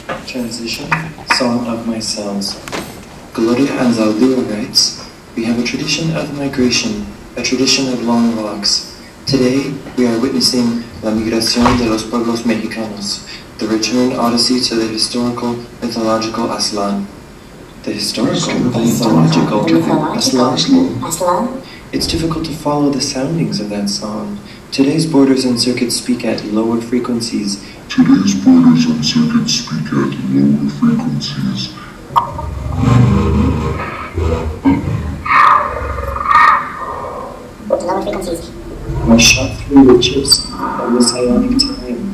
Transition, Song of My Cells. Gloria Anzaldúa writes, "We have a tradition of migration, a tradition of long walks. Today, we are witnessing la migración de los pueblos mexicanos, the return odyssey to the historical, mythological Aslan." The historical, mythological Aslan? It's difficult to follow the soundings of that song. Today's borders and circuits speak at lower frequencies. Today's borders and circuits speak at lower frequencies. Lower frequencies. I shot through the chips of the psionic time.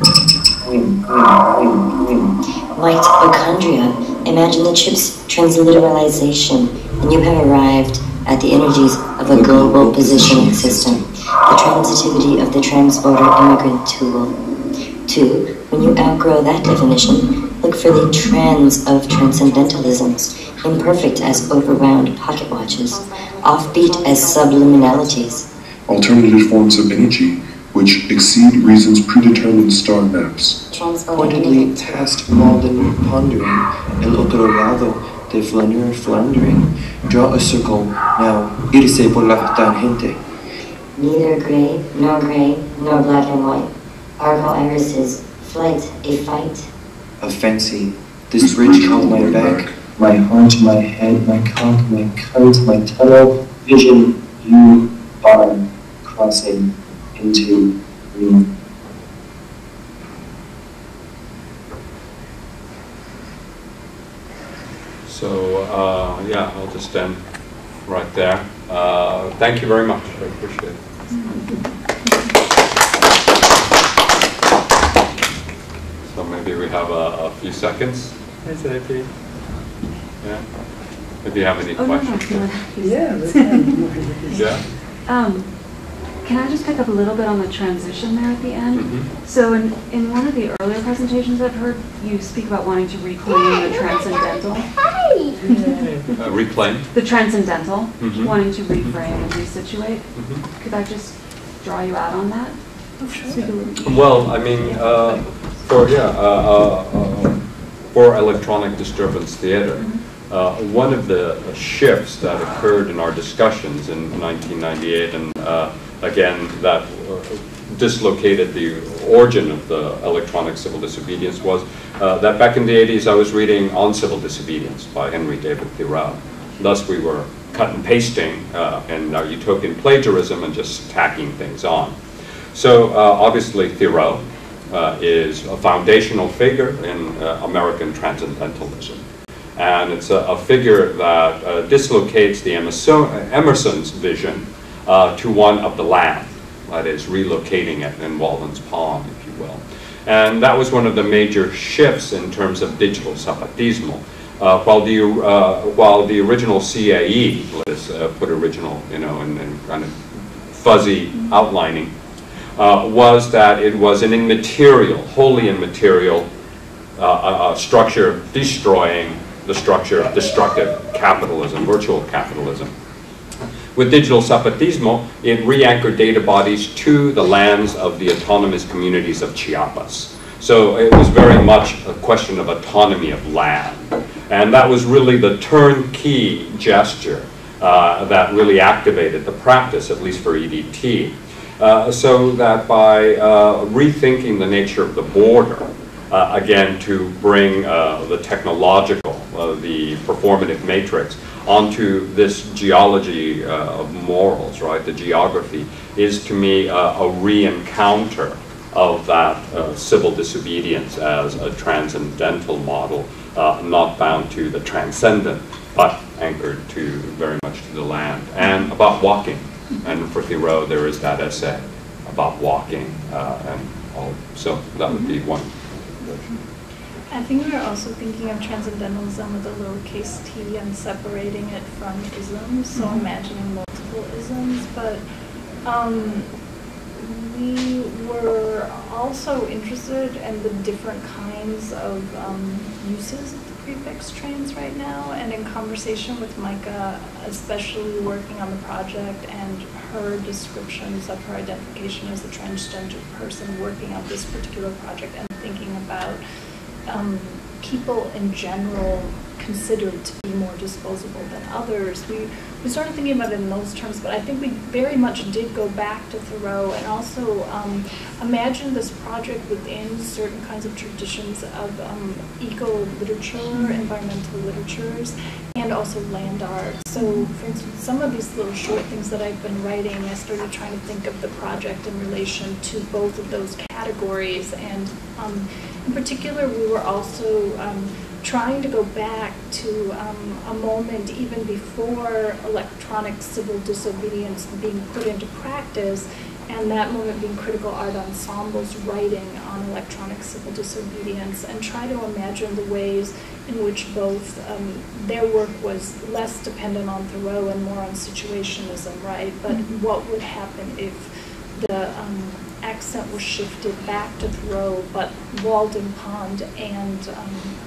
Mitochondria, imagine the chip's transliteralization, and you have arrived at the energies of a global positioning system, the transitivity of the Transborder immigrant tool. 2. When you outgrow that definition, look for the trends of transcendentalisms, imperfect as overwound pocket watches, offbeat as subliminalities. Alternative forms of energy, which exceed reason's predetermined star maps. Pointedly past Malden pondering, el otro lado de flaneur floundering. Draw a circle, now, irse por la tangente. Neither gray, nor black and white. Argo irises, flight, a fight. A fancy, this bridge called my back, my heart, my head, my cock, my cunt, my tunnel, vision, you are crossing into me. So, yeah, I'll just end right there. Thank you very much. I appreciate it. So maybe we have a few seconds. Is it okay? Yeah? If you have any questions. Yeah. Can I just pick up a little bit on the transition there at the end? So in one of the earlier presentations I've heard, you speak about wanting to reclaim the transcendental. Reclaim? The transcendental, wanting to reframe and resituate. Could I just draw you out on that? Speak a little bit. Well, I mean, for electronic disturbance theater, one of the shifts that occurred in our discussions in 1998, and again, that dislocated the origin of the electronic civil disobedience, was that back in the 80s I was reading On Civil Disobedience by Henry David Thoreau. Thus we were cut and pasting and our utopian plagiarism and just tacking things on. So obviously Thoreau is a foundational figure in American transcendentalism. And it's a figure that dislocates the Emerson's vision to one of the land, that is, relocating it in Walden's Pond, if you will. And that was one of the major shifts in terms of digital zapatismo. While the original CAE, let's put original, in kind of fuzzy outlining, was that it was an immaterial, wholly immaterial structure destroying the structure of destructive capitalism, virtual capitalism. With digital zapatismo, it re-anchored data bodies to the lands of the autonomous communities of Chiapas. So it was very much a question of autonomy of land. And that was really the turnkey gesture that really activated the practice, at least for EDT. So that by rethinking the nature of the border, again, to bring the technological, the performative matrix onto this geology of morals, right? The geography is, to me, a re-encounter of that civil disobedience as a transcendental model, not bound to the transcendent, but anchored to very much to the land, and about walking. And for Thoreau, there is that essay about walking, and all. So that would be one. I think we were also thinking of transcendentalism with a lowercase t and separating it from isms, so imagining multiple isms, but we were also interested in the different kinds of uses of the prefix trans right now, and in conversation with Micah, especially working on the project and her descriptions of her identification as a transgender person working on this particular project and thinking about people in general considered to be more disposable than others. We started thinking about it in those terms, but I think we very much did go back to Thoreau and also imagine this project within certain kinds of traditions of eco-literature, environmental literatures, and also land art. So, for instance, some of these little short things that I've been writing, I started trying to think of the project in relation to both of those categories, and in particular, we were also trying to go back to a moment even before electronic civil disobedience being put into practice, and that moment being Critical Art Ensemble's writing on electronic civil disobedience, and try to imagine the ways in which both their work was less dependent on Thoreau and more on situationism, right? But what would happen if the accent was shifted back to Thoreau, but Walden Pond and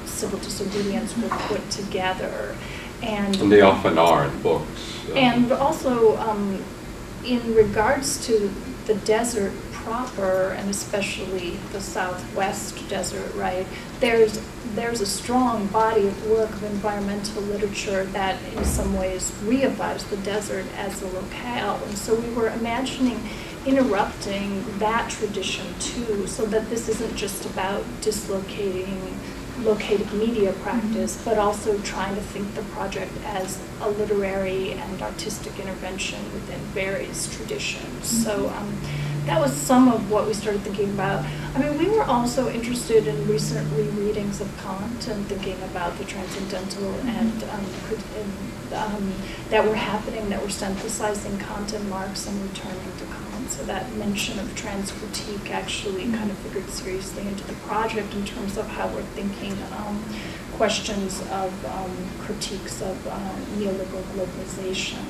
civil disobedience were put together. And they often are in books. And also, in regards to the desert proper, and especially the Southwest desert, right, there's a strong body of work of environmental literature that in some ways reifies the desert as a locale. And so we were imagining interrupting that tradition too, so that this isn't just about dislocating located media practice, but also trying to think the project as a literary and artistic intervention within various traditions. So that was some of what we started thinking about. I mean, we were also interested in recent rereadings of Kant and thinking about the transcendental and that were happening, that were synthesizing Kant and Marx and returning to Kant. So that mention of trans critique actually kind of figured seriously into the project in terms of how we're thinking questions of critiques of neoliberal globalization.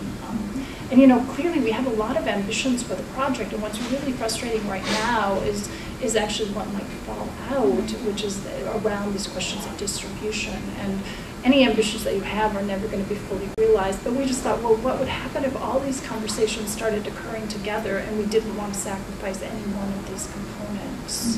And you know, clearly we have a lot of ambitions for the project, and what's really frustrating right now is actually what might fall out, which is around these questions of distribution. And any ambitions that you have are never going to be fully realized. But we just thought, well, what would happen if all these conversations started occurring together and we didn't want to sacrifice any one of these components?